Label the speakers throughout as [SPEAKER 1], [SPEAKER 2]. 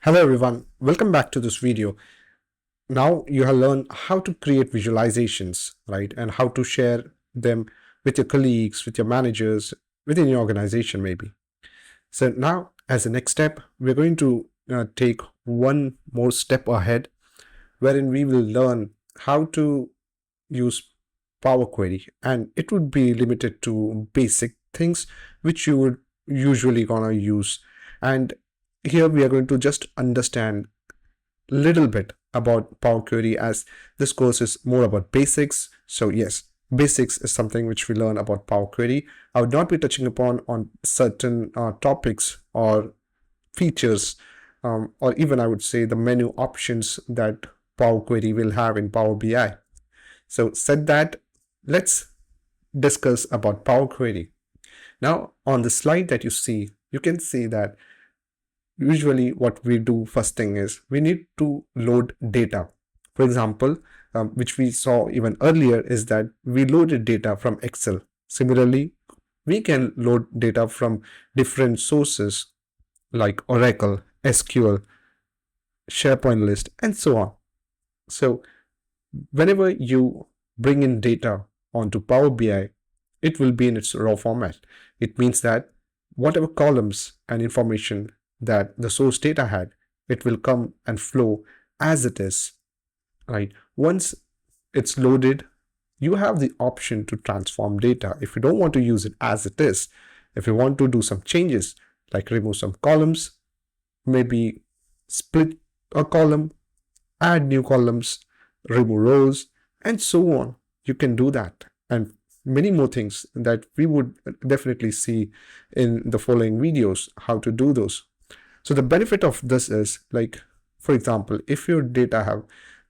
[SPEAKER 1] Hello everyone, welcome back to this video. Now you have learned how to create visualizations, right? And how to share them with your colleagues, with your managers, within your organization maybe. So now as a next step, we're going to take one more step ahead wherein we will learn how to use Power Query, and it would be limited to basic things which you would usually gonna use. And here we are going to just understand a little bit about Power Query, as this course is more about basics. So yes, basics is something which we learn about Power Query. I would not be touching upon on certain topics or features, or even I would say the menu options that Power Query will have in Power BI. So said that, let's discuss about Power Query. Now on the slide that you see, you can see that usually what we do first thing is we need to load data. For example, which we saw even earlier, is that we loaded data from Excel. Similarly, we can load data from different sources like Oracle, SQL, SharePoint list, and so on. So whenever you bring in data onto Power BI, it will be in its raw format. It means that whatever columns and information that the source data had, it will come and flow as it is, right? Once it's loaded, you have the option to transform data. If you don't want to use it as it is, if you want to do some changes, like remove some columns, maybe split a column, add new columns, remove rows, and so on, you can do that. And many more things that we would definitely see in the following videos, how to do those. So the benefit of this is, like, for example, if your data have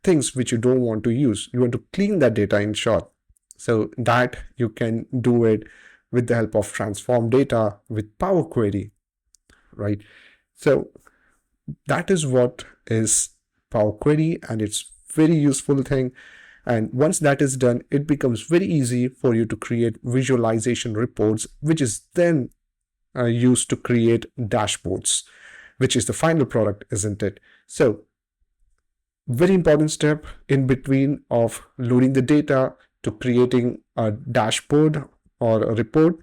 [SPEAKER 1] things which you don't want to use, you want to clean that data in short, so that you can do it with the help of transform data with Power Query, right? So that is what is Power Query, and it's very useful thing. And once that is done, it becomes very easy for you to create visualization reports, which is then used to create dashboards, which is the final product, isn't it? So very important step in between of loading the data to creating a dashboard or a report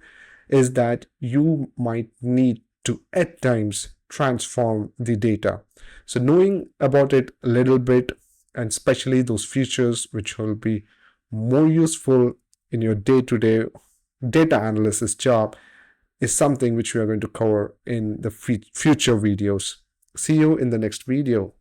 [SPEAKER 1] is that you might need to at times transform the data. So knowing about it a little bit, and especially those features which will be more useful in your day-to-day data analysis job, is something which we are going to cover in the future videos. See you in the next video.